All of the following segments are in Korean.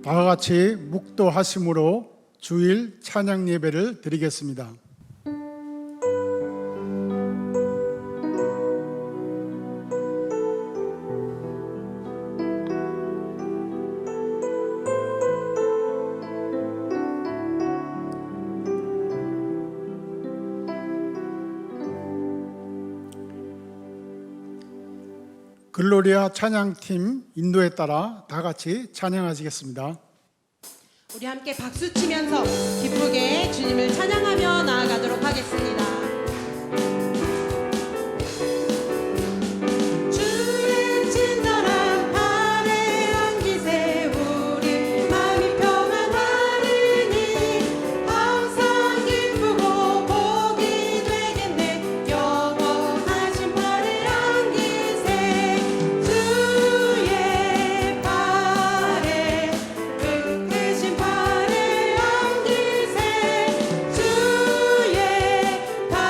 다와 같이 묵도하심으로 주일 찬양 예배를 드리겠습니다. 글로리아 찬양팀 인도에 따라 다 같이 찬양하시겠습니다. 우리 함께 박수 치면서 기쁘게 주님을 찬양하며 나아가도록 하겠습니다. 주의 친절한 발에 안기세 우리 마음이 평안하리니 항상 기쁘고 복이 되겠네. 영원하신 발에 안기세 주의 발에 그 크신 발에 안기세 주의 발에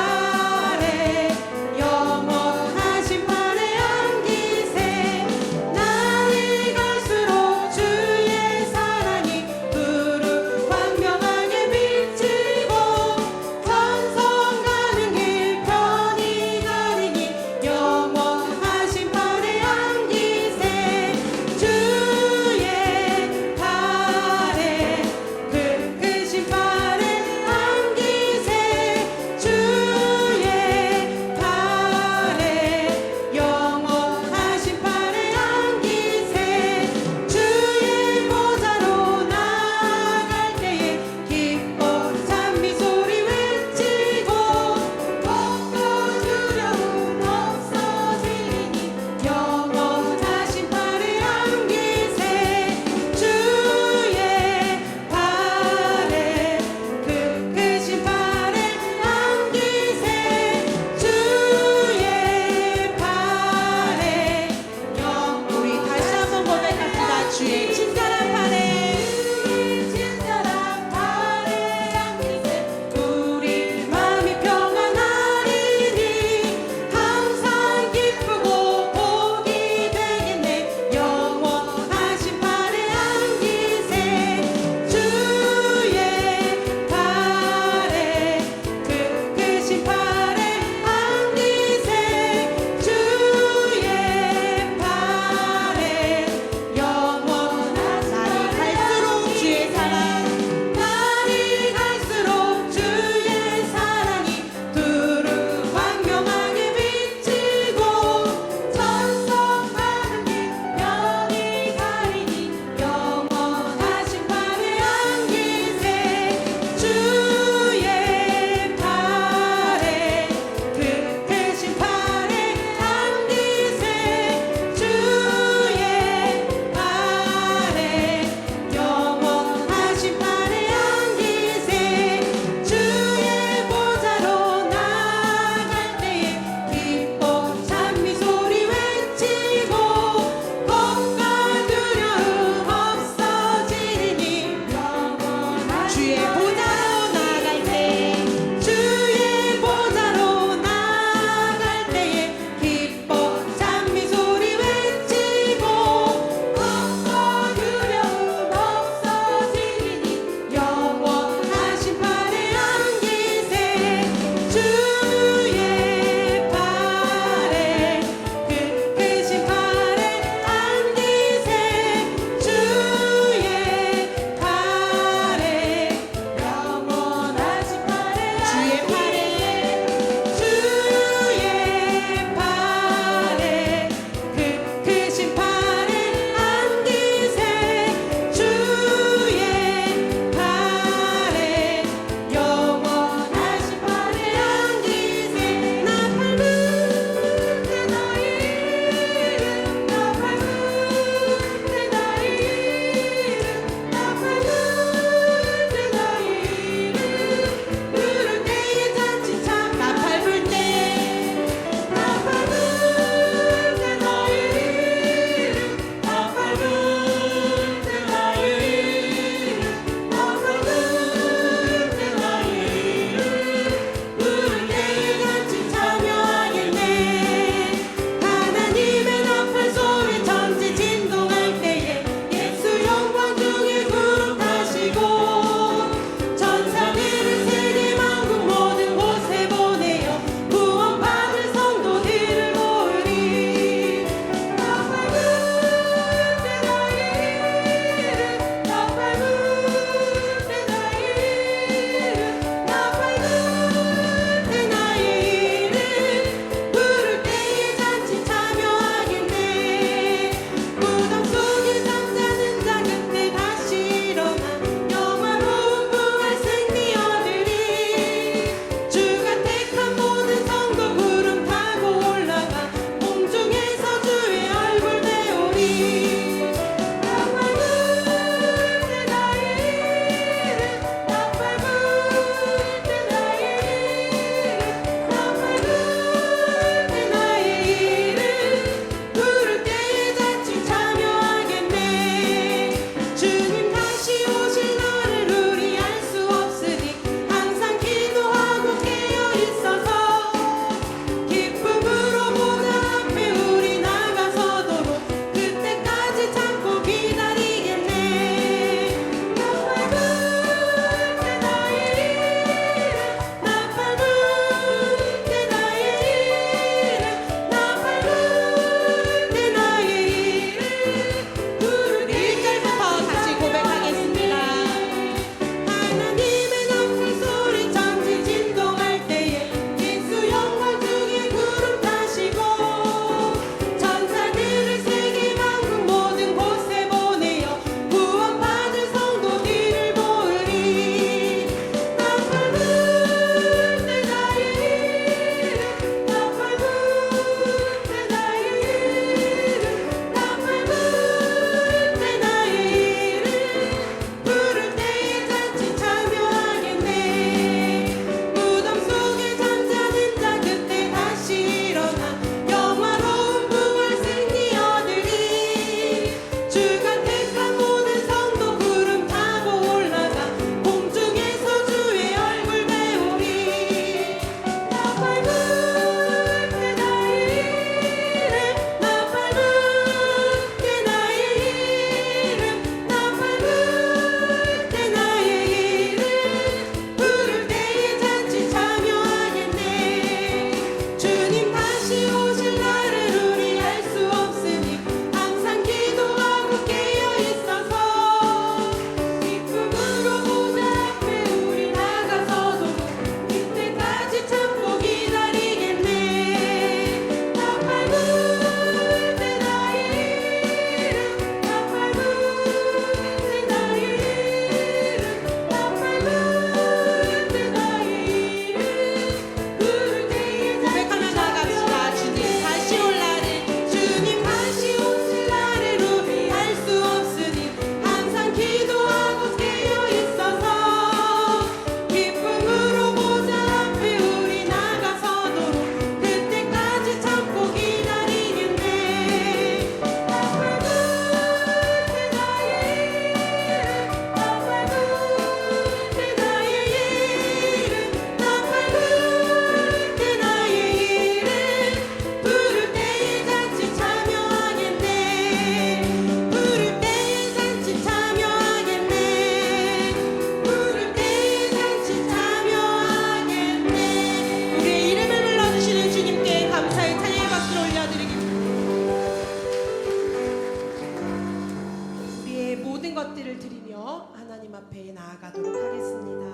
예배를 드리며 하나님 앞에 나아가도록 하겠습니다.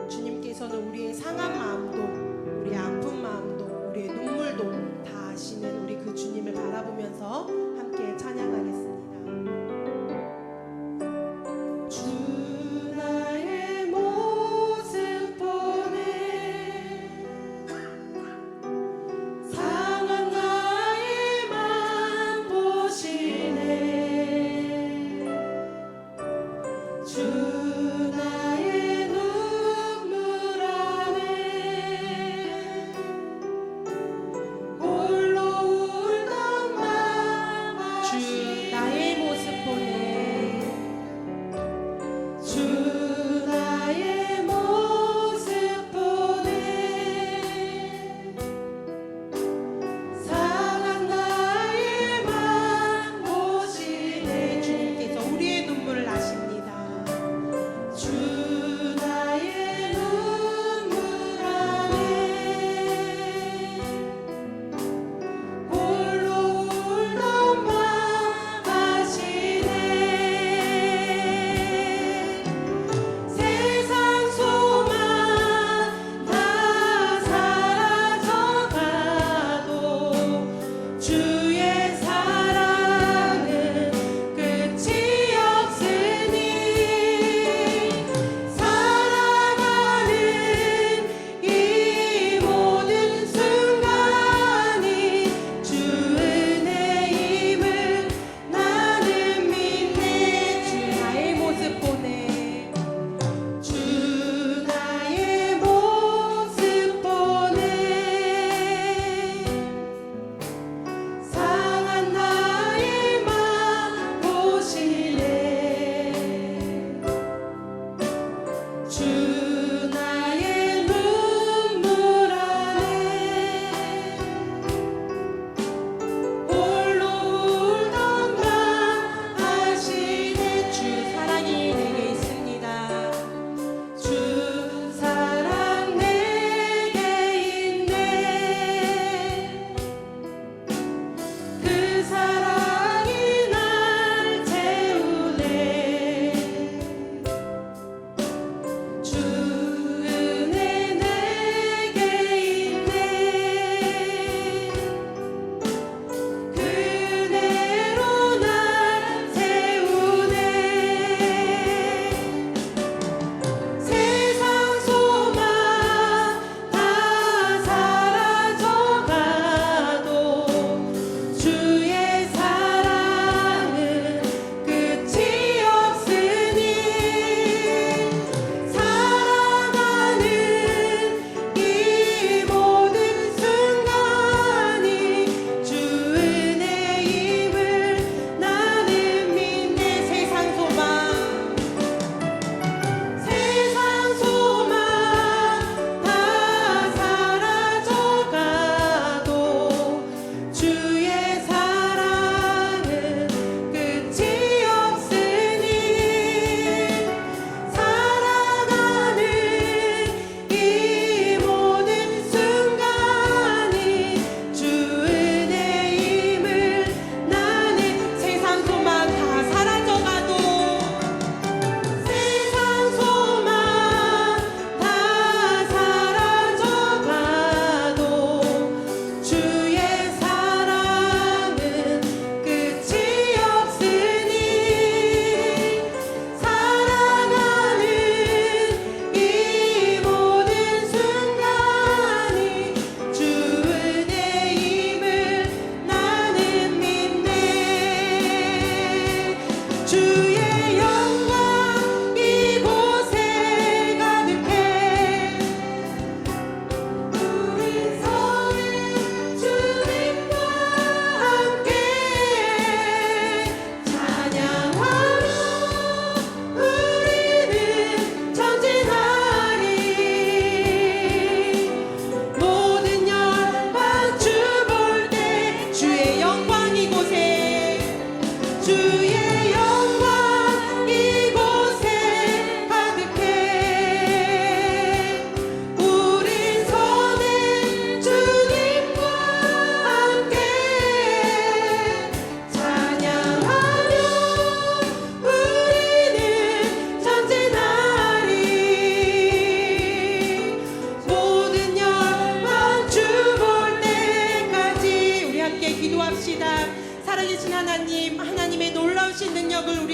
주님께서는 우리의 상한 마음도, 우리의 아픈 마음도, 우리의 눈물도 다 아시는 우리 그 주님을 바라보면서 함께 찬양하겠습니다. 주 나의 모습 보네, 상한 나의 맘 보시네. 주 나의 눈물 안에 홀로 울던 맘 아시네.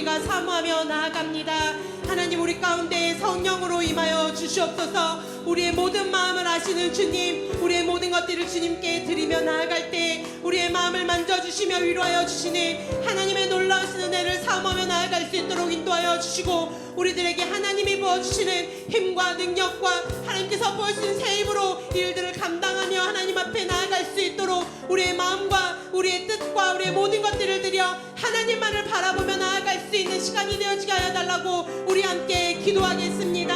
우리가 사모하며 나아갑니다. 하나님, 우리 가운데 성령으로 임하여 주시옵소서. 우리의 모든 마음을 아시는 주님, 우리의 모든 것들을 주님께 드리며 나아갈 때 우리의 마음을 만져주시며 위로하여 주시는 하나님의 놀라우신 은혜를 사모하며 나아갈 수 있도록 인도하여 주시고, 우리들에게 하나님이 부어주시는 힘과 능력과 하나님께서 부어주신 새 힘으로 일들을 감당하며 하나님 앞에 나아갈 수 있도록 우리의 마음과 우리의 뜻과 우리의 모든 것들을 드려 하나님만을 바라보며 나아갈 수 있는 시간이 되어지게 하여 달라고 우리 함께 기도하겠습니다.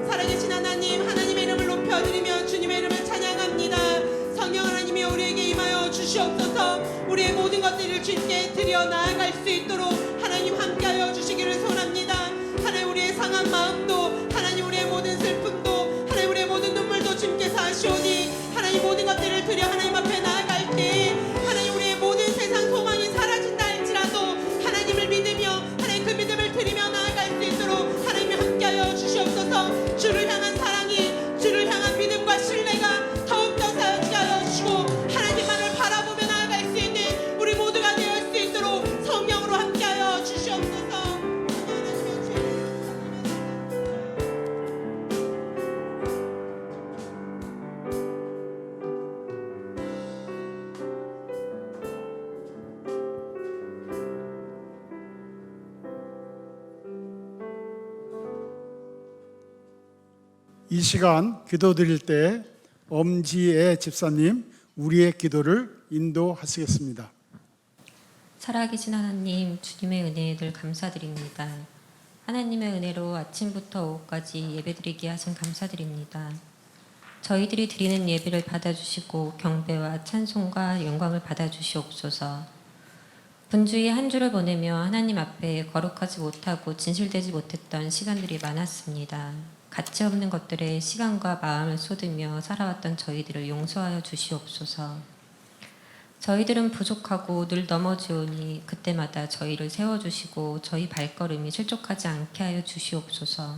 살아계신 하나님, 하나님의 이름을 높여드리며 주님의 이름을 찬양합니다. 성령 하나님이 우리에게 임하여 주시옵소서. 우리의 모든 것들을 주님께 드려 나아갈 수 있도록 하나님 함께하여 주시기를 소원합니다. 하나님, 우리의 상한 마음도, 하나님 우리의 모든 슬픔도, 하나님 우리의 모든 눈물도 주님께서 아시오니 하나님 모든 것들을 드려 하나님 앞에 나아갈 때 하나님 우리의 모든 세상 소망이 사라진다 할지라도 하나님을 믿으며 하나님 그 믿음을 드리며 나아갈 수 있도록 하나님이 함께하여 주시옵소서. 주를 향한 사랑이, 주를 향한 믿음과 신뢰가 더욱더 쌓여지게 하여 주시고 하나님만을 바라보며 나아갈 수 있는 우리 모두가 되어 수 있도록 성령으로 함께하여 주시옵소서. 이 시간 기도 드릴 때 엄지애 집사님 우리의 기도를 인도하시겠습니다. 살아계신 하나님, 주님의 은혜에 늘 감사드립니다. 하나님의 은혜로 아침부터 오후까지 예배드리게 하신 감사드립니다. 저희들이 드리는 예배를 받아주시고 경배와 찬송과 영광을 받아주시옵소서. 분주히 한 주를 보내며 하나님 앞에 거룩하지 못하고 진실되지 못했던 시간들이 많았습니다. 가치 없는 것들에 시간과 마음을 쏟으며 살아왔던 저희들을 용서하여 주시옵소서. 저희들은 부족하고 늘 넘어지오니 그때마다 저희를 세워주시고 저희 발걸음이 실족하지 않게 하여 주시옵소서.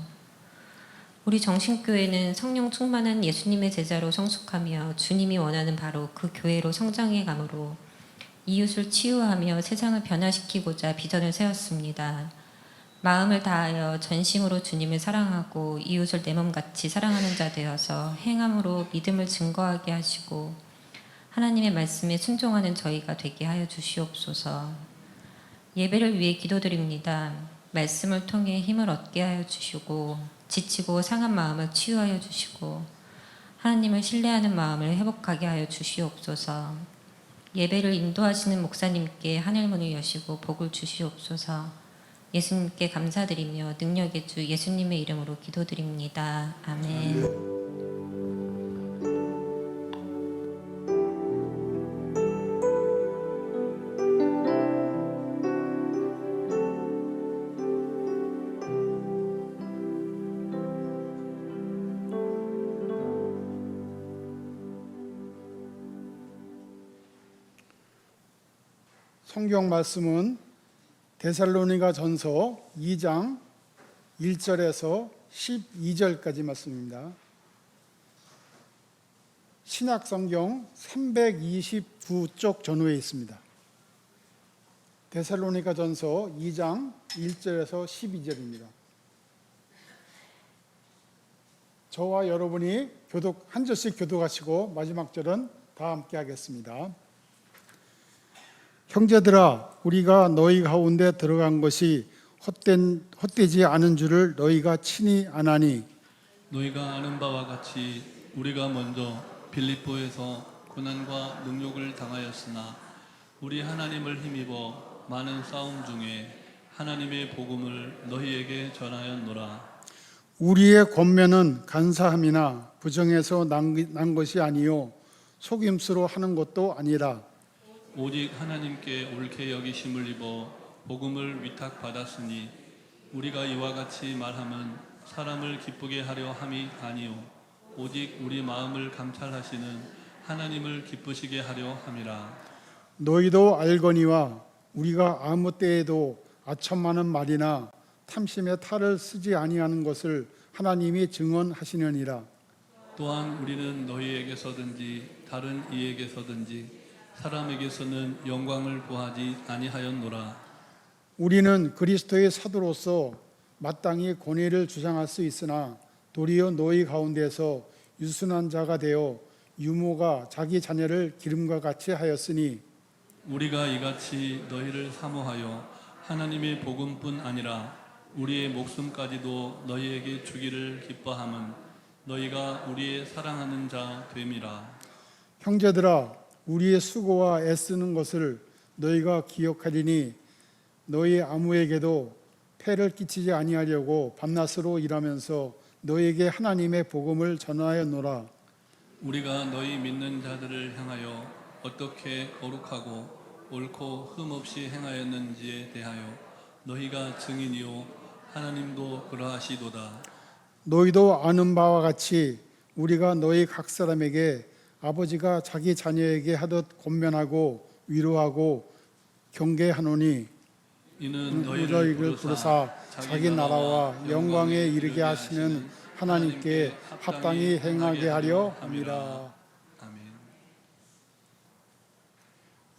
우리 정신교회는 성령 충만한 예수님의 제자로 성숙하며 주님이 원하는 바로 그 교회로 성장해 가므로 이웃을 치유하며 세상을 변화시키고자 비전을 세웠습니다. 마음을 다하여 전심으로 주님을 사랑하고 이웃을 내 몸같이 사랑하는 자 되어서 행함으로 믿음을 증거하게 하시고 하나님의 말씀에 순종하는 저희가 되게 하여 주시옵소서. 예배를 위해 기도드립니다. 말씀을 통해 힘을 얻게 하여 주시고 지치고 상한 마음을 치유하여 주시고 하나님을 신뢰하는 마음을 회복하게 하여 주시옵소서. 예배를 인도하시는 목사님께 하늘문을 여시고 복을 주시옵소서. 예수님께 감사드리며 능력의 주 예수님의 이름으로 기도드립니다. 아멘. 성경 말씀은 데살로니가 전서 2장 1절에서 12절까지 말씀입니다. 신약성경 329쪽 전후에 있습니다. 데살로니가 전서 2장 1절에서 12절입니다. 저와 여러분이 한 절씩 교독하시고 마지막 절은 다 함께 하겠습니다. 형제들아, 우리가 너희 가운데 들어간 것이 헛되지 않은 줄을 너희가 친히 아나니 너희가 아는 바와 같이 우리가 먼저 빌립보에서 고난과 능욕을 당하였으나 우리 하나님을 힘입어 많은 싸움 중에 하나님의 복음을 너희에게 전하였노라. 우리의 권면은 간사함이나 부정해서 난 것이 아니요 속임수로 하는 것도 아니라 오직 하나님께 옳게 여기심을 입어 복음을 위탁받았으니 우리가 이와 같이 말하면 사람을 기쁘게 하려 함이 아니요 오직 우리 마음을 감찰하시는 하나님을 기쁘시게 하려 함이라. 너희도 알거니와 우리가 아무 때에도 아첨하는 말이나 탐심의 탈을 쓰지 아니하는 것을 하나님이 증언하시느니라. 또한 우리는 너희에게서든지 다른 이에게서든지 사람에게서는 영광을 구하지 아니하였노라. 우리는 그리스도의 사도로서 마땅히 권위를 주장할 수 있으나 도리어 너희 가운데서 유순한 자가 되어 유모가 자기 자녀를 기름과 같이 하였으니 우리가 이같이 너희를 사모하여 하나님의 복음뿐 아니라 우리의 목숨까지도 너희에게 주기를 기뻐함은 너희가 우리의 사랑하는 자 됨이라. 형제들아 우리의 수고와 애쓰는 것을 너희가 기억하리니 너희 아무에게도 폐를 끼치지 아니하려고 밤낮으로 일하면서 너희에게 하나님의 복음을 전하였노라. 우리가 너희 믿는 자들을 향하여 어떻게 거룩하고 옳고 흠없이 행하였는지에 대하여 너희가 증인이요 하나님도 그러하시도다. 너희도 아는 바와 같이 우리가 너희 각 사람에게 아버지가 자기 자녀에게 하듯 권면하고 위로하고 경계하노니 이는 너희를 부르사 자기 나라와 영광에 이르게 하시는 하나님께 합당히 행하게 하려 함이라. 아멘.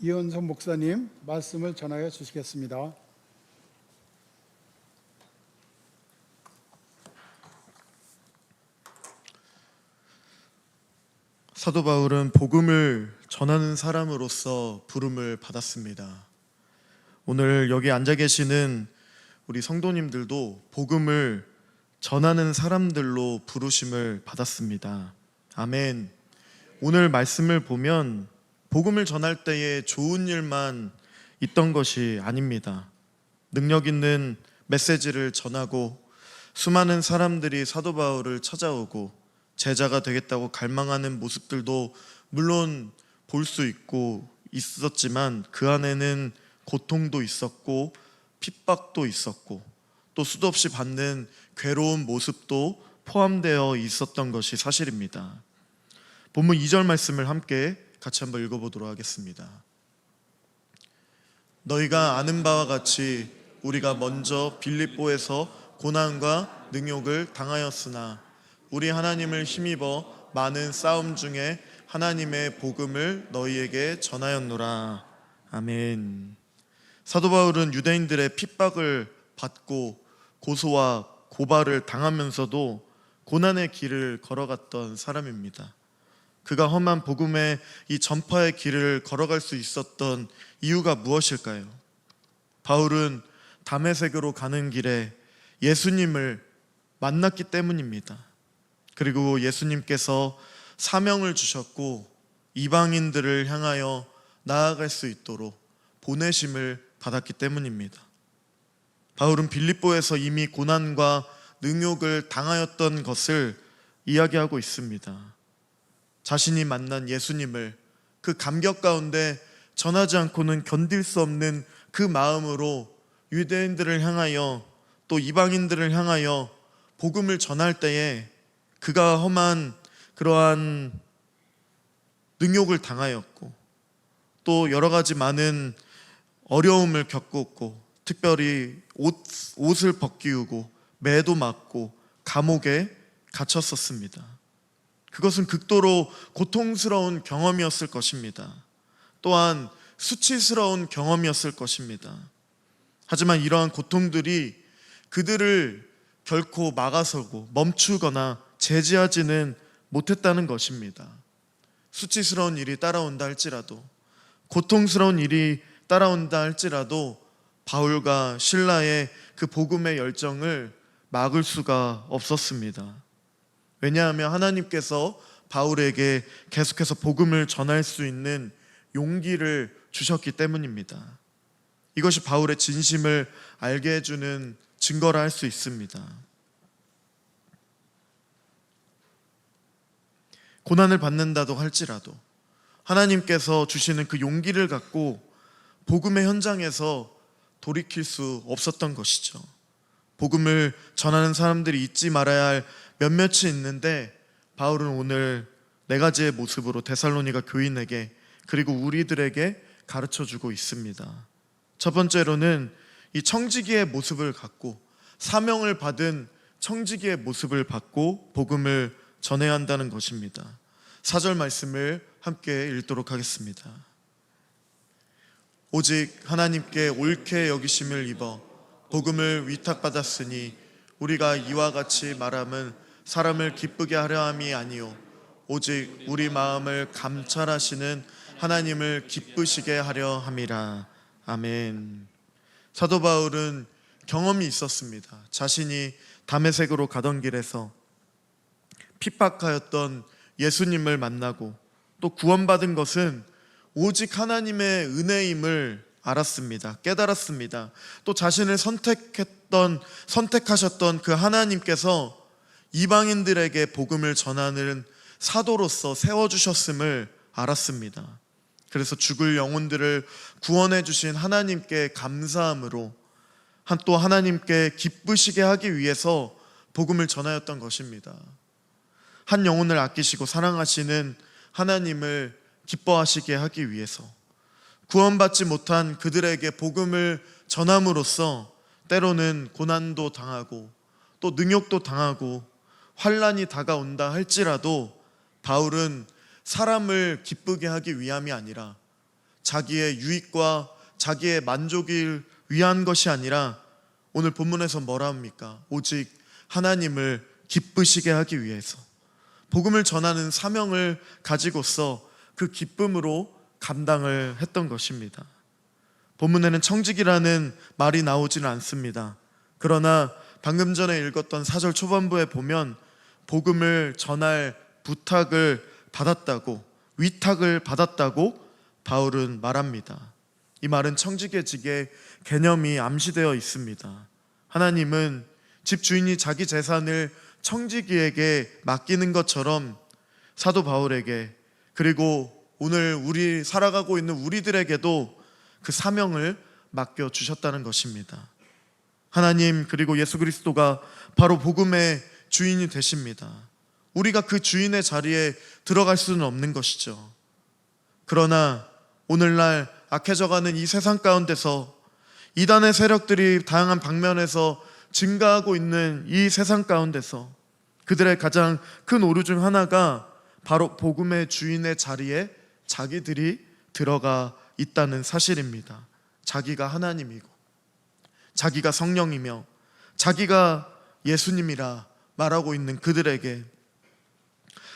이현성 목사님 말씀을 전하여 주시겠습니다. 사도 바울은 복음을 전하는 사람으로서 부름을 받았습니다. 오늘 여기 앉아 계시는 우리 성도님들도 복음을 전하는 사람들로 부르심을 받았습니다. 아멘. 오늘 말씀을 보면 복음을 전할 때에 좋은 일만 있던 것이 아닙니다. 능력 있는 메시지를 전하고 수많은 사람들이 사도 바울을 찾아오고 제자가 되겠다고 갈망하는 모습들도 물론 볼 수 있고 있었지만 그 안에는 고통도 있었고 핍박도 있었고 또 수도 없이 받는 괴로운 모습도 포함되어 있었던 것이 사실입니다. 본문 2절 말씀을 함께 같이 한번 읽어보도록 하겠습니다. 너희가 아는 바와 같이 우리가 먼저 빌립보에서 고난과 능욕을 당하였으나 우리 하나님을 힘입어 많은 싸움 중에 하나님의 복음을 너희에게 전하였노라. 아멘. 사도 바울은 유대인들의 핍박을 받고 고소와 고발을 당하면서도 고난의 길을 걸어갔던 사람입니다. 그가 험한 복음의 이 전파의 길을 걸어갈 수 있었던 이유가 무엇일까요? 바울은 다메섹으로 가는 길에 예수님을 만났기 때문입니다. 그리고 예수님께서 사명을 주셨고 이방인들을 향하여 나아갈 수 있도록 보내심을 받았기 때문입니다. 바울은 빌립보에서 이미 고난과 능욕을 당하였던 것을 이야기하고 있습니다. 자신이 만난 예수님을 그 감격 가운데 전하지 않고는 견딜 수 없는 그 마음으로 유대인들을 향하여 또 이방인들을 향하여 복음을 전할 때에 그가 험한 그러한 능욕을 당하였고 또 여러 가지 많은 어려움을 겪었고 특별히 옷을 벗기우고 매도 맞고 감옥에 갇혔었습니다. 그것은 극도로 고통스러운 경험이었을 것입니다. 또한 수치스러운 경험이었을 것입니다. 하지만 이러한 고통들이 그들을 결코 막아서고 멈추거나 제지하지는 못했다는 것입니다. 수치스러운 일이 따라온다 할지라도 고통스러운 일이 따라온다 할지라도 바울과 실라의 그 복음의 열정을 막을 수가 없었습니다. 왜냐하면 하나님께서 바울에게 계속해서 복음을 전할 수 있는 용기를 주셨기 때문입니다. 이것이 바울의 진심을 알게 해주는 증거라 할 수 있습니다. 고난을 받는다도 할지라도 하나님께서 주시는 그 용기를 갖고 복음의 현장에서 돌이킬 수 없었던 것이죠. 복음을 전하는 사람들이 잊지 말아야 할 몇몇이 있는데 바울은 오늘 네 가지의 모습으로 데살로니가 교인에게 그리고 우리들에게 가르쳐주고 있습니다. 첫 번째로는 이 청지기의 모습을 갖고 사명을 받은 청지기의 모습을 갖고 복음을 전해야 한다는 것입니다. 4절 말씀을 함께 읽도록 하겠습니다. 오직 하나님께 옳게 여기심을 입어 복음을 위탁받았으니 우리가 이와 같이 말함은 사람을 기쁘게 하려 함이 아니요 오직 우리 마음을 감찰하시는 하나님을 기쁘시게 하려 함이라. 아멘. 사도 바울은 경험이 있었습니다. 자신이 다메섹으로 가던 길에서 핍박하였던 예수님을 만나고 또 구원받은 것은 오직 하나님의 은혜임을 알았습니다. 깨달았습니다. 또 자신을 선택하셨던 그 하나님께서 이방인들에게 복음을 전하는 사도로서 세워주셨음을 알았습니다. 그래서 죽을 영혼들을 구원해 주신 하나님께 감사함으로 또 하나님께 기쁘시게 하기 위해서 복음을 전하였던 것입니다. 한 영혼을 아끼시고 사랑하시는 하나님을 기뻐하시게 하기 위해서 구원받지 못한 그들에게 복음을 전함으로써 때로는 고난도 당하고 또 능욕도 당하고 환난이 다가온다 할지라도 바울은 사람을 기쁘게 하기 위함이 아니라 자기의 유익과 자기의 만족을 위한 것이 아니라 오늘 본문에서 뭐라 합니까? 오직 하나님을 기쁘시게 하기 위해서 복음을 전하는 사명을 가지고서 그 기쁨으로 감당을 했던 것입니다. 본문에는 청직이라는 말이 나오지는 않습니다. 그러나 방금 전에 읽었던 4절 초반부에 보면 복음을 전할 부탁을 받았다고, 위탁을 받았다고 바울은 말합니다. 이 말은 청지기직의 개념이 암시되어 있습니다. 하나님은 집 주인이 자기 재산을 청지기에게 맡기는 것처럼 사도 바울에게 그리고 오늘 우리 살아가고 있는 우리들에게도 그 사명을 맡겨주셨다는 것입니다. 하나님 그리고 예수 그리스도가 바로 복음의 주인이 되십니다. 우리가 그 주인의 자리에 들어갈 수는 없는 것이죠. 그러나 오늘날 악해져가는 이 세상 가운데서 이단의 세력들이 다양한 방면에서 증가하고 있는 이 세상 가운데서 그들의 가장 큰 오류 중 하나가 바로 복음의 주인의 자리에 자기들이 들어가 있다는 사실입니다. 자기가 하나님이고 자기가 성령이며 자기가 예수님이라 말하고 있는 그들에게,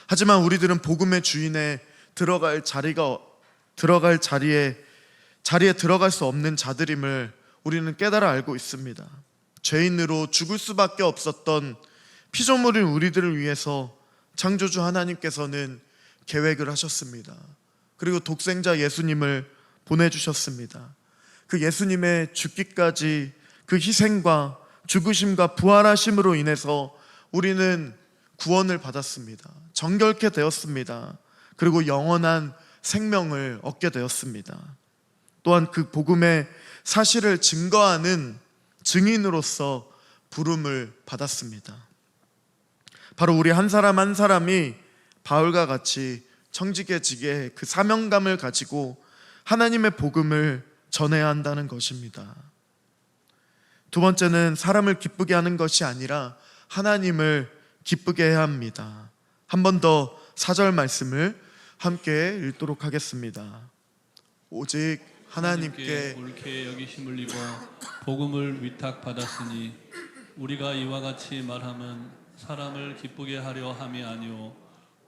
하지만 우리들은 복음의 주인에 들어갈 자리에 들어갈 수 없는 자들임을 우리는 깨달아 알고 있습니다. 죄인으로 죽을 수밖에 없었던 피조물인 우리들을 위해서 창조주 하나님께서는 계획을 하셨습니다. 그리고 독생자 예수님을 보내주셨습니다. 그 예수님의 죽기까지 그 희생과 죽으심과 부활하심으로 인해서 우리는 구원을 받았습니다. 정결케 되었습니다. 그리고 영원한 생명을 얻게 되었습니다. 또한 그 복음의 사실을 증거하는 증인으로서 부름을 받았습니다. 바로 우리 한 사람 한 사람이 바울과 같이 청지기직의 그 사명감을 가지고 하나님의 복음을 전해야 한다는 것입니다. 두 번째는 사람을 기쁘게 하는 것이 아니라 하나님을 기쁘게 해야 합니다. 한 번 더 4절 말씀을 함께 읽도록 하겠습니다. 오직 하나님께 옳게 여기심을 입어 복음을 위탁받았으니 우리가 이와 같이 말함은 사람을 기쁘게 하려 함이 아니오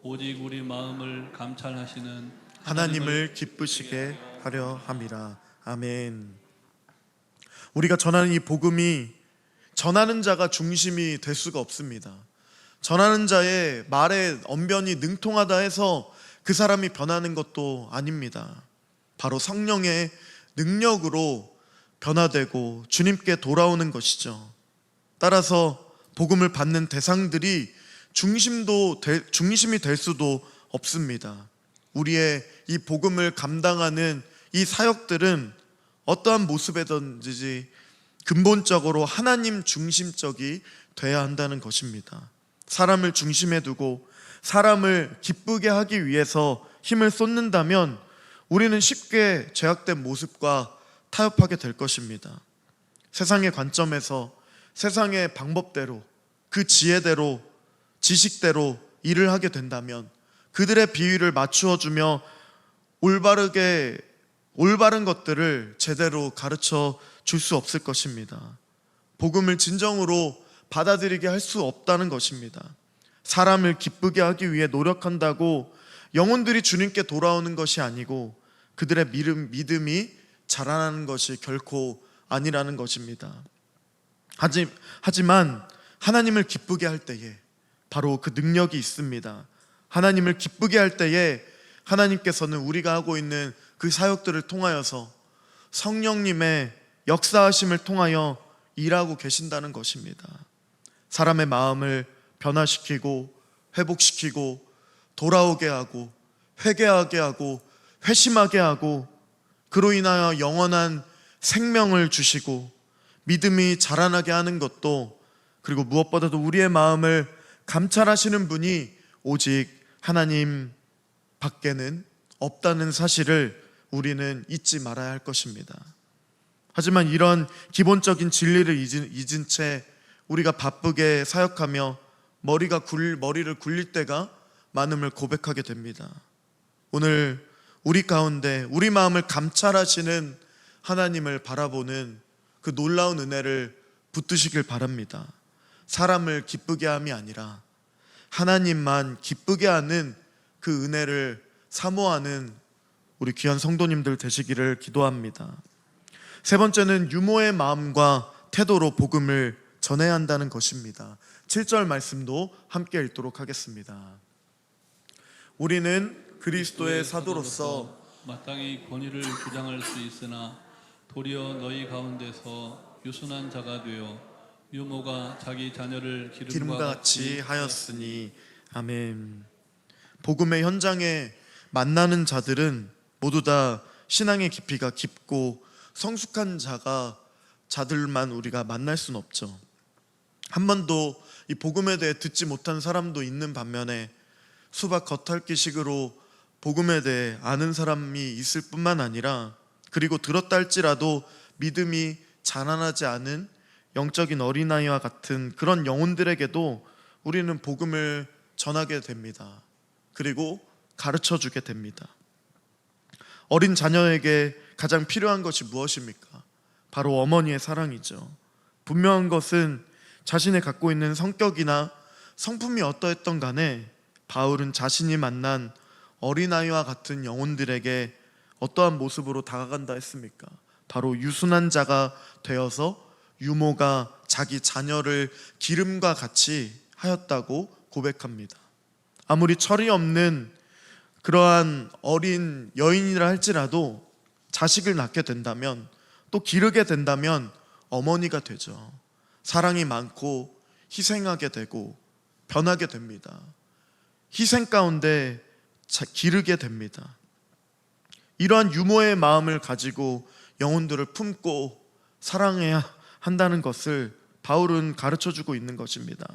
오직 우리 마음을 감찰하시는 하나님을 기쁘시게 하려 함이라. 아멘. 우리가 전하는 이 복음이 전하는 자가 중심이 될 수가 없습니다. 전하는 자의 말에 언변이 능통하다 해서 그 사람이 변하는 것도 아닙니다. 바로 성령의 능력으로 변화되고 주님께 돌아오는 것이죠. 따라서 복음을 받는 대상들이 중심이 될 수도 없습니다. 우리의 이 복음을 감당하는 이 사역들은 어떠한 모습이든지 근본적으로 하나님 중심적이 돼야 한다는 것입니다. 사람을 중심에 두고 사람을 기쁘게 하기 위해서 힘을 쏟는다면 우리는 쉽게 죄악된 모습과 타협하게 될 것입니다. 세상의 관점에서 세상의 방법대로 그 지혜대로 지식대로 일을 하게 된다면 그들의 비위를 맞추어 주며 올바르게 올바른 것들을 제대로 가르쳐 줄 수 없을 것입니다. 복음을 진정으로 받아들이게 할 수 없다는 것입니다. 사람을 기쁘게 하기 위해 노력한다고 영혼들이 주님께 돌아오는 것이 아니고 그들의 믿음이 자라나는 것이 결코 아니라는 것입니다. 하지만 하나님을 기쁘게 할 때에 바로 그 능력이 있습니다. 하나님을 기쁘게 할 때에 하나님께서는 우리가 하고 있는 그 사역들을 통하여서 성령님의 역사하심을 통하여 일하고 계신다는 것입니다. 사람의 마음을 변화시키고 회복시키고 돌아오게 하고 회개하게 하고 회심하게 하고 그로 인하여 영원한 생명을 주시고 믿음이 자라나게 하는 것도, 그리고 무엇보다도 우리의 마음을 감찰하시는 분이 오직 하나님 밖에는 없다는 사실을 우리는 잊지 말아야 할 것입니다. 하지만 이런 기본적인 진리를 잊은 채 우리가 바쁘게 사역하며 머리를 굴릴 때가 많음을 고백하게 됩니다. 오늘 우리 가운데 우리 마음을 감찰하시는 하나님을 바라보는 그 놀라운 은혜를 붙드시길 바랍니다. 사람을 기쁘게 함이 아니라 하나님만 기쁘게 하는 그 은혜를 사모하는 우리 귀한 성도님들 되시기를 기도합니다. 세 번째는 유모의 마음과 태도로 복음을 전해야 한다는 것입니다. 7절 말씀도 함께 읽도록 하겠습니다. 우리는 그리스도의 사도로서 마땅히 권위를 주장할 수 있으나 도리어 너희 가운데서 유순한 자가 되어 유모가 자기 자녀를 기름과 같이 하였으니. 아멘. 복음의 현장에 만나는 자들은 모두 다 신앙의 깊이가 깊고 성숙한 자들만 우리가 만날 수는 없죠. 한 번도 이 복음에 대해 듣지 못한 사람도 있는 반면에 수박 겉핥기식으로 복음에 대해 아는 사람이 있을 뿐만 아니라, 그리고 들었다 할지라도 믿음이 자라나지 않은 영적인 어린아이와 같은 그런 영혼들에게도 우리는 복음을 전하게 됩니다. 그리고 가르쳐 주게 됩니다. 어린 자녀에게 가장 필요한 것이 무엇입니까? 바로 어머니의 사랑이죠. 분명한 것은 자신의 갖고 있는 성격이나 성품이 어떠했던 간에 바울은 자신이 만난 어린아이와 같은 영혼들에게 어떠한 모습으로 다가간다 했습니까? 바로 유순한 자가 되어서 유모가 자기 자녀를 기름과 같이 하였다고 고백합니다. 아무리 철이 없는 그러한 어린 여인이라 할지라도 자식을 낳게 된다면, 또 기르게 된다면 어머니가 되죠. 사랑이 많고 희생하게 되고 변하게 됩니다. 희생 가운데 기르게 됩니다. 이러한 유모의 마음을 가지고 영혼들을 품고 사랑해야 한다는 것을 바울은 가르쳐주고 있는 것입니다.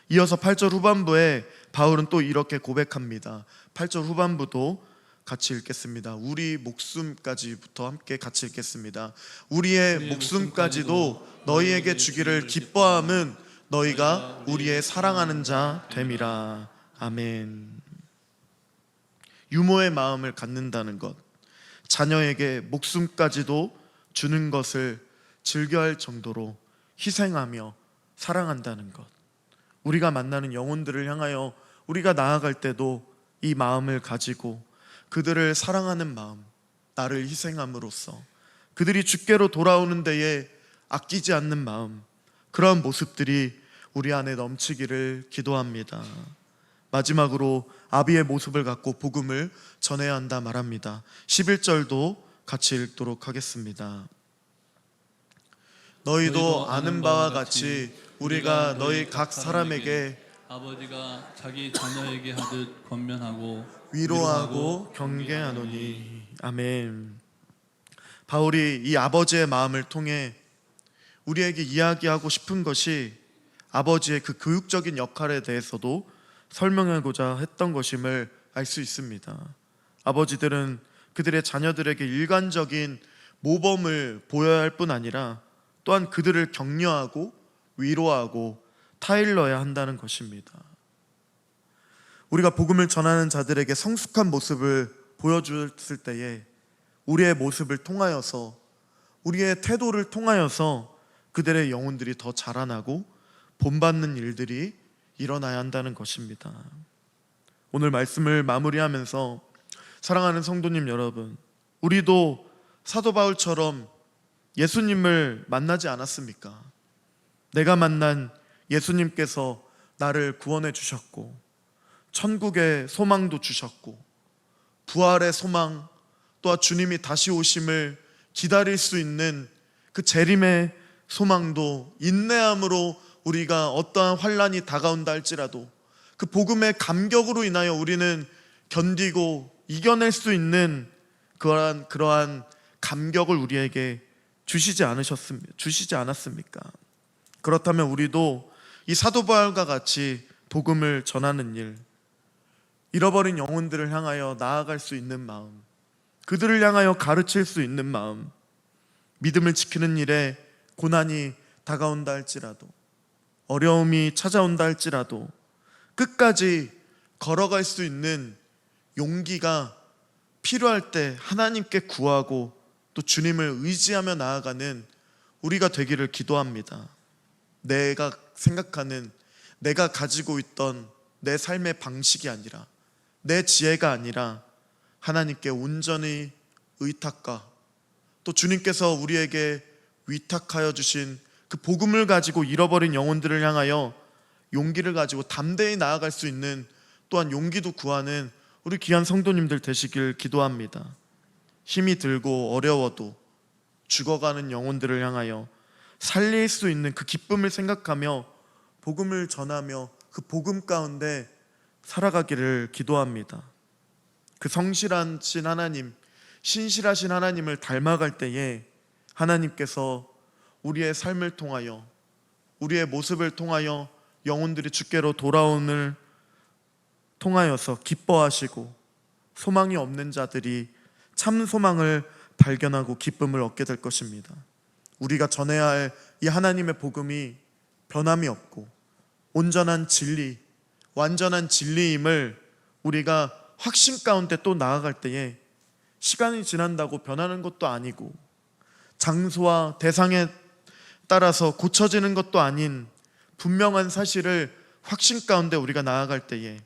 이어서 8절 후반부에 바울은 또 이렇게 고백합니다. 8절 후반부도 같이 읽겠습니다. 우리 목숨까지부터 함께 같이 읽겠습니다. 우리의 목숨까지도 너희에게 주기를 기뻐함은 너희가 우리의 사랑하는 자 됨이라. 아멘. 유모의 마음을 갖는다는 것, 자녀에게 목숨까지도 주는 것을 즐겨할 정도로 희생하며 사랑한다는 것, 우리가 만나는 영혼들을 향하여 우리가 나아갈 때도 이 마음을 가지고 그들을 사랑하는 마음, 나를 희생함으로써 그들이 주께로 돌아오는 데에 아끼지 않는 마음, 그러한 모습들이 우리 안에 넘치기를 기도합니다. 마지막으로 아비의 모습을 갖고 복음을 전해야 한다 말합니다. 11절도 같이 읽도록 하겠습니다. 너희도 아는 바와 같이 우리가 너희 각 사람에게 아버지가 자기 자녀에게 하듯 권면하고 위로하고 경계하노니. 아멘. 바울이 이 아버지의 마음을 통해 우리에게 이야기하고 싶은 것이 아버지의 그 교육적인 역할에 대해서도 설명하고자 했던 것임을 알 수 있습니다. 아버지들은 그들의 자녀들에게 일관적인 모범을 보여야 할 뿐 아니라 또한 그들을 격려하고 위로하고 타일러야 한다는 것입니다. 우리가 복음을 전하는 자들에게 성숙한 모습을 보여줬을 때에 우리의 모습을 통하여서, 우리의 태도를 통하여서 그들의 영혼들이 더 자라나고 본받는 일들이 일어나야 한다는 것입니다. 오늘 말씀을 마무리하면서 사랑하는 성도님 여러분, 우리도 사도 바울처럼 예수님을 만나지 않았습니까? 내가 만난 예수님께서 나를 구원해 주셨고, 천국의 소망도 주셨고, 부활의 소망, 또한 주님이 다시 오심을 기다릴 수 있는 그 재림의 소망도 인내함으로 우리가 어떠한 환난이 다가온다 할지라도 그 복음의 감격으로 인하여 우리는 견디고 이겨낼 수 있는 그러한 감격을 우리에게 주시지 않았습니까? 그렇다면 우리도 이 사도 바울과 같이 복음을 전하는 일, 잃어버린 영혼들을 향하여 나아갈 수 있는 마음, 그들을 향하여 가르칠 수 있는 마음, 믿음을 지키는 일에 고난이 다가온다 할지라도, 어려움이 찾아온다 할지라도 끝까지 걸어갈 수 있는 용기가 필요할 때 하나님께 구하고 또 주님을 의지하며 나아가는 우리가 되기를 기도합니다. 내가 생각하는, 내가 가지고 있던 내 삶의 방식이 아니라, 내 지혜가 아니라 하나님께 온전히 의탁과 또 주님께서 우리에게 위탁하여 주신 그 복음을 가지고 잃어버린 영혼들을 향하여 용기를 가지고 담대히 나아갈 수 있는, 또한 용기도 구하는 우리 귀한 성도님들 되시길 기도합니다. 힘이 들고 어려워도 죽어가는 영혼들을 향하여 살릴 수 있는 그 기쁨을 생각하며 복음을 전하며 그 복음 가운데 살아가기를 기도합니다. 그 성실하신 하나님, 신실하신 하나님을 닮아갈 때에 하나님께서 우리의 삶을 통하여, 우리의 모습을 통하여 영혼들이 주께로 돌아옴을 통하여서 기뻐하시고 소망이 없는 자들이 참 소망을 발견하고 기쁨을 얻게 될 것입니다. 우리가 전해야 할 이 하나님의 복음이 변함이 없고 온전한 진리, 완전한 진리임을 우리가 확신 가운데 또 나아갈 때에 시간이 지난다고 변하는 것도 아니고 장소와 대상에 따라서 고쳐지는 것도 아닌 분명한 사실을 확신 가운데 우리가 나아갈 때에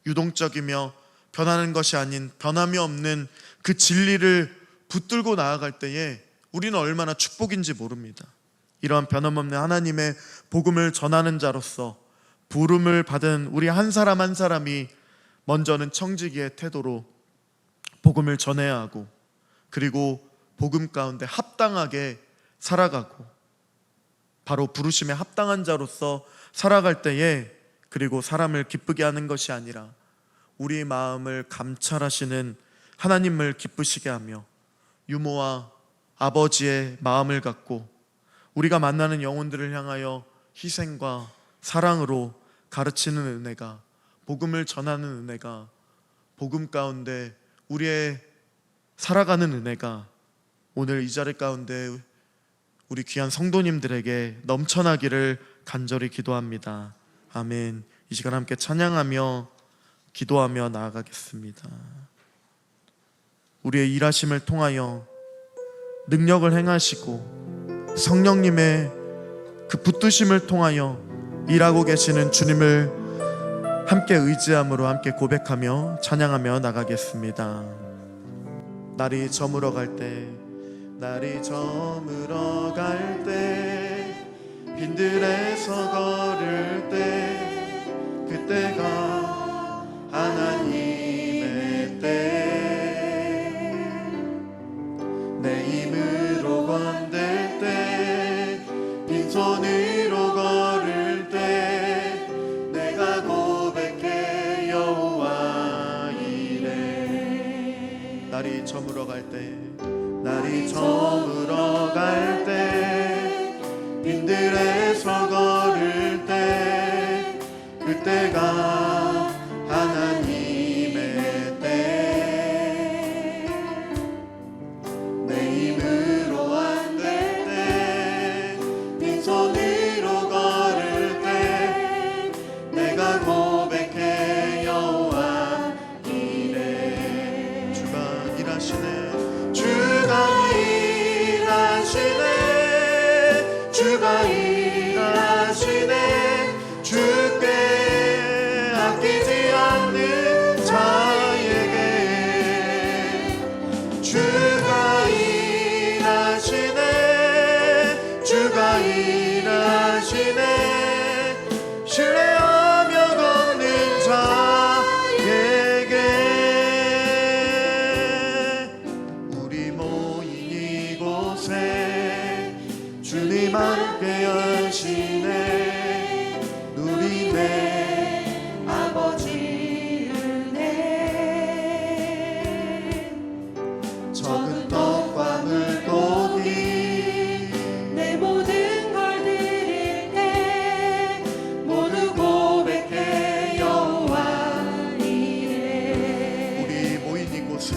유동적이며 변하는 것이 아닌 변함이 없는 그 진리를 붙들고 나아갈 때에 우리는 얼마나 축복인지 모릅니다. 이러한 변함없는 하나님의 복음을 전하는 자로서 부름을 받은 우리 한 사람 한 사람이 먼저는 청지기의 태도로 복음을 전해야 하고, 그리고 복음 가운데 합당하게 살아가고 바로 부르심에 합당한 자로서 살아갈 때에, 그리고 사람을 기쁘게 하는 것이 아니라 우리 마음을 감찰하시는 하나님을 기쁘시게 하며 유모와 아버지의 마음을 갖고 우리가 만나는 영혼들을 향하여 희생과 사랑으로 가르치는 은혜가, 복음을 전하는 은혜가, 복음 가운데 우리의 살아가는 은혜가 오늘 이 자리 가운데 우리 귀한 성도님들에게 넘쳐나기를 간절히 기도합니다. 아멘. 이 시간 함께 찬양하며 기도하며 나아가겠습니다. 우리의 일하심을 통하여 능력을 행하시고 성령님의 그 붙드심을 통하여 일하고 계시는 주님을 함께 의지함으로 함께 고백하며 찬양하며 나가겠습니다. 날이 저물어 갈 때, 날이 저물어 갈 때, 빈들에서 걸을 때, 그때가 하나님의 때, 내 힘으로 건들 때, 빈손으로 걸을 때, 내가 고백해 여호와 이래. 날이 저물어 갈 때, 날이 저물어 갈 때, 빈들에서 걸을 때, 그때가 하나님의 때, 내 힘으로 안 될 때, 빈손으로 걸을 때, 내가 고백해 여호와 이래. 주가 일하시네, 주 일하시네 주께 아끼지 않는 자에게 주가 일하시네 주가 일하시네 신뢰하며 걷는 자에게 우리 모인 이곳에 주님 함께 하시네 누리네 아버지 은혜 적은 떡과 물고기 내 모든 걸 드릴 때 모두 고백해 여호와 이래 우리 모인 이곳에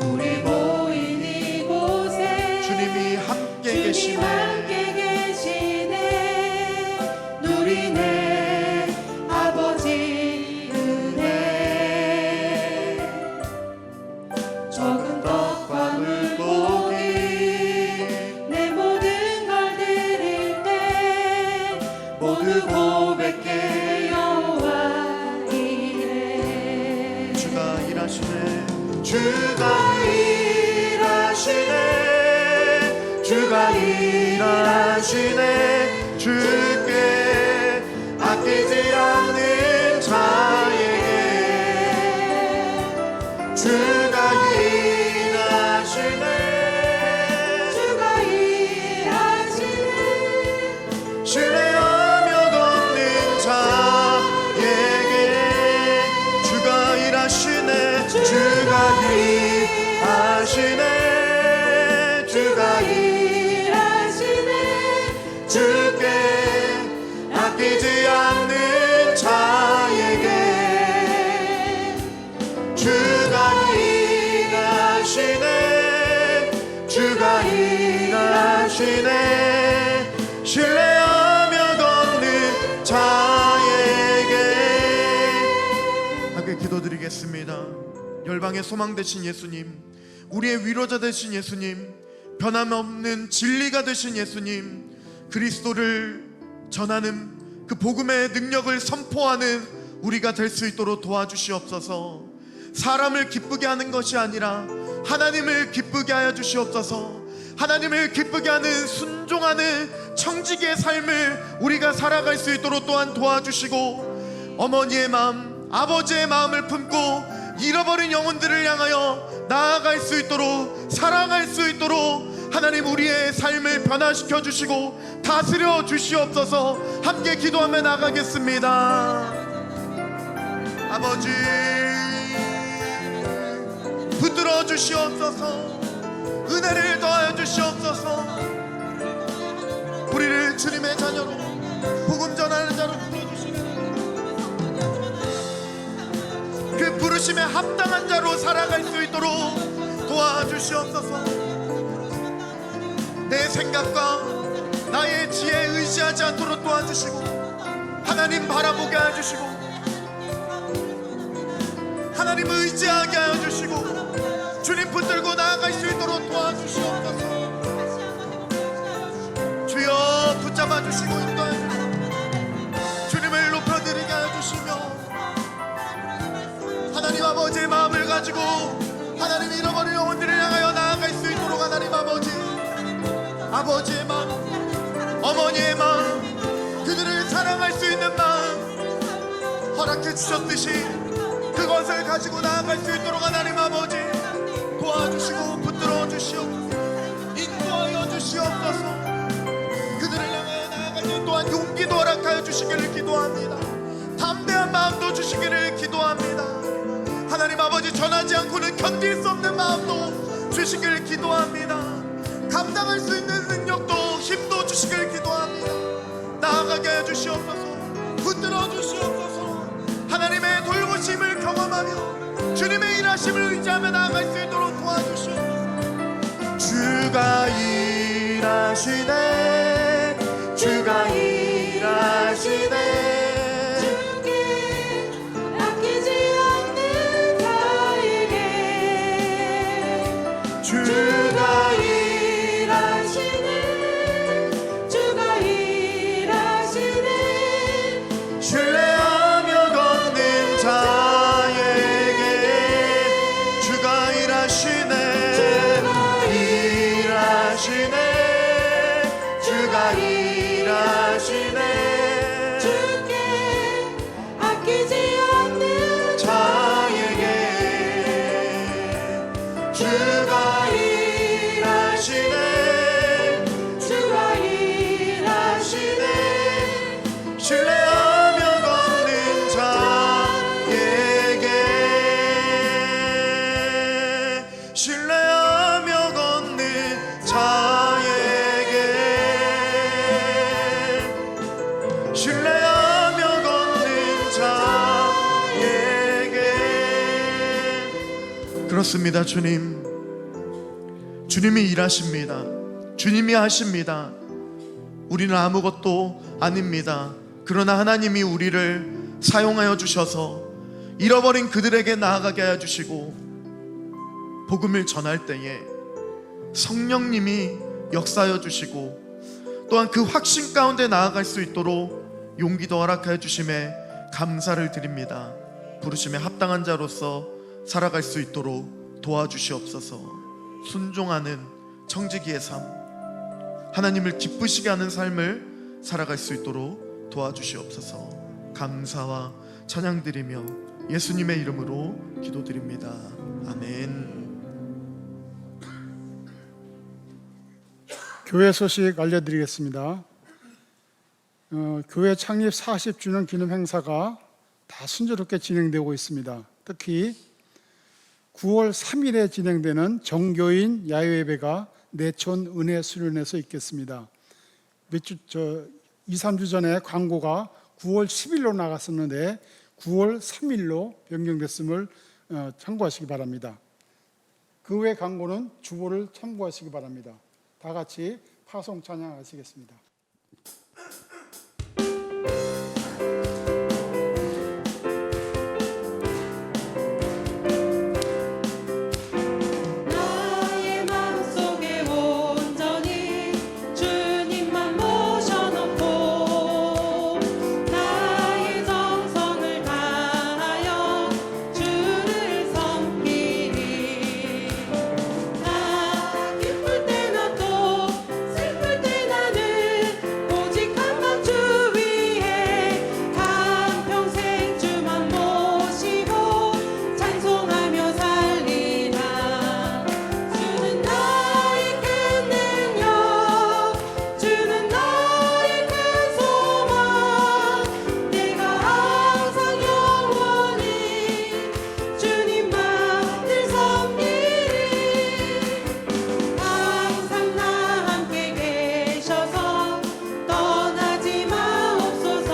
우리 모인 이곳에 주님이 함께 주님 계시네 함께 계시네 누리네 아버지 은혜 적은 떡과 물고기 내 모든 걸 드릴 때 모두 고백해 여호와 이래 주가 일하시네 주가 일하시네 주가 일하시네 주께 아끼지 않는 자에게 주가 일하시네 주가 일하시네 신뢰하며 걷는 자에게 주가 일하시네 주가 일하시네 주가 일하시네 주께 아끼지 않는 자에게 주가 일하시네 주가 일하시네 신뢰하며 걷는 자에게 함께 기도드리겠습니다. 열방의 소망 되신 예수님, 우리의 위로자 되신 예수님, 변함없는 진리가 되신 예수님, 그리스도를 전하는 그 복음의 능력을 선포하는 우리가 될 수 있도록 도와주시옵소서. 사람을 기쁘게 하는 것이 아니라 하나님을 기쁘게 하여 주시옵소서. 하나님을 기쁘게 하는 순종하는 청지기의 삶을 우리가 살아갈 수 있도록 또한 도와주시고, 어머니의 마음, 아버지의 마음을 품고 잃어버린 영혼들을 향하여 나아갈 수 있도록, 사랑할 수 있도록 하나님 우리의 삶을 변화시켜 주시고 다스려 주시옵소서. 함께 기도하며 나가겠습니다. 아버지 붙들어 주시옵소서. 은혜를 더하여 주시옵소서. 우리를 주님의 자녀로, 복음 전하는 자로 불러주시는 그 부르심에 합당한 자로 살아갈 수 있도록 도와주시옵소서. 내 생각과 나의 지혜에 의지하지 않도록 도와주시고, 하나님 바라보게 해주시고, 하나님을 의지하게 하여 주시고, 주님 붙들고 나아갈 수 있도록 도와주시옵소서. 주여 붙잡아 주시고 인도해 주시고, 주님을 높여드리게 하여 주시며, 하나님 아버지의 마음을 가지고 하나님 잃어버린 영혼들을 향하여 나아갈 수 있도록 하나님 아버지의 마음, 어머니의 마음, 그들을 사랑할 수 있는 마음 허락해 주셨듯이 그것을 가지고 나아갈 수 있도록 하나님 아버지 도와주시고 붙들어 주시옵소서. 인도하여 주시옵소서. 그들을 향하여 나아갈 때 또한 용기도 허락하여 주시기를 기도합니다. 담대한 마음도 주시기를 기도합니다. 하나님 아버지 전하지 않고는 견딜 수 없는 마음도 주시기를 기도합니다. 감당할 수 있는 능력도 힘도 주시기를 기도합니다. 나아가게 해주시옵소서. 붙들어 주시옵소서. 하나님의 돌보심을 경험하며 주님의 일하심을 의지하며 나아갈 수 있도록 도와주시옵소서. 주가 일하시네 주가 일하시네 주가 일하시네 주가 일하시네 신뢰하며 걷는 자에게. 그렇습니다. 주님이 일하십니다. 주님이 하십니다. 우리는 아무것도 아닙니다. 그러나 하나님이 우리를 사용하여 주셔서 잃어버린 그들에게 나아가게 하여 주시고, 복음을 전할 때에 성령님이 역사하여 주시고, 또한 그 확신 가운데 나아갈 수 있도록 용기도 허락하여 주심에 감사를 드립니다. 부르심에 합당한 자로서 살아갈 수 있도록 도와주시옵소서. 순종하는 청지기의 삶, 하나님을 기쁘시게 하는 삶을 살아갈 수 있도록 도와주시옵소서. 감사와 찬양드리며 예수님의 이름으로 기도드립니다. 아멘. 교회 소식 알려드리겠습니다. 교회 창립 40주년 기념 행사가 다 순조롭게 진행되고 있습니다. 특히 9월 3일에 진행되는 정교인 야외예배가 내촌 은혜 수련회에서 있겠습니다. 2, 3주 전에 광고가 9월 10일로 나갔었는데 9월 3일로 변경됐음을 참고하시기 바랍니다. 그 외 광고는 주보를 참고하시기 바랍니다. 다 같이 파송 찬양하시겠습니다. 나의 마음속에 온전히 주님만 모셔놓고 나의 정성을 다하여 주를 섬기리. 나 기쁠 때나 또 슬플 때 나는 오직 한번 주 위에 한평생 주만 모시고 찬송하며 살리라. 주는 나의 큰 능력, 주는 나의 큰 소망, 내가 항상 영원히 주님만 늘 섬기리. 항상 나 함께 계셔서 떠나지 마옵소서.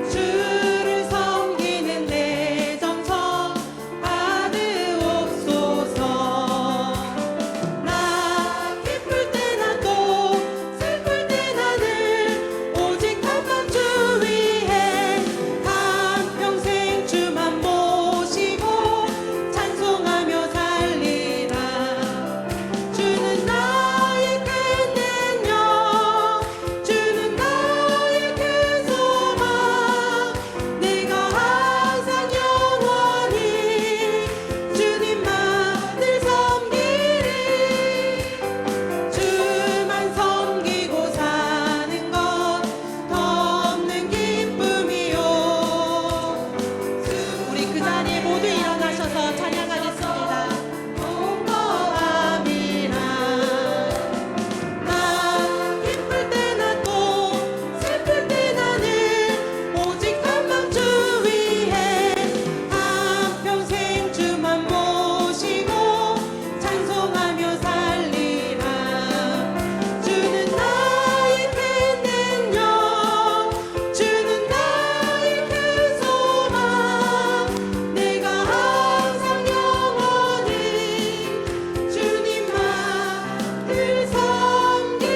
주를 섬기는 내 정성 받으옵소서. 나 기쁠 때나 또 슬플 때 나는 오직 한번 주 위에 한평생 주만 모시고 찬송하며 살리라. 주는 나의 큰 능력, 주는 나의 큰 소망, 내가 항상 영원히 주님만 늘 섬기리. 주만 섬기고 사는 것 더 없는 기쁨이요. 우리 그 자리에 모두 일어나셔서 찬양하겠습니다. 공거함이라. 나 기쁠 때나 또 슬플 때 나는 오직 한번 주 위에 한평생 주만 모시고 찬송하며 살리라. 주는 나의 큰 능력, 주는 나의 큰 소망, 내가 항상 영원히 주님만 늘 섬기리.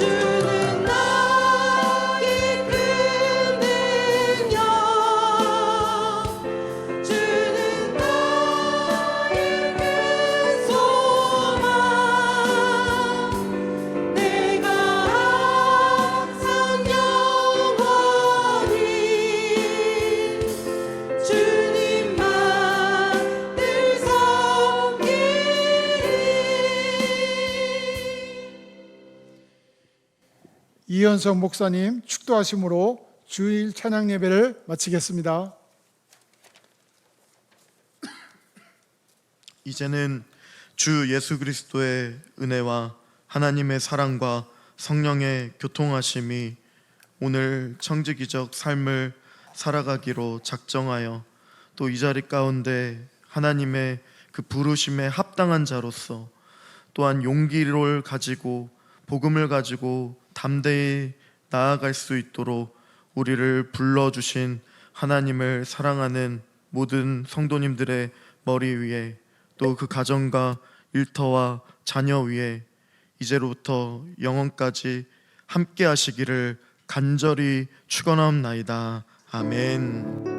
주는 나의 큰 능력, 주는 나의 큰 소망, 내가 항상 영원히 주님만 늘 섬기리. 이현석 목사님 축도하심으로 주일 찬양 예배를 마치겠습니다. 이제는 주 예수 그리스도의 은혜와 하나님의 사랑과 성령의 교통하심이 오늘 청지기적 삶을 살아가기로 작정하여 또 이 자리 가운데 하나님의 그 부르심에 합당한 자로서 또한 용기를 가지고 복음을 가지고 담대히 나아갈 수 있도록 우리를 불러주신 하나님을 사랑하는 모든 성도님들의 머리 위에, 또 그 가정과 일터와 자녀 위에 이제로부터 영원까지 함께 하시기를 간절히 축원하옵나이다. 아멘.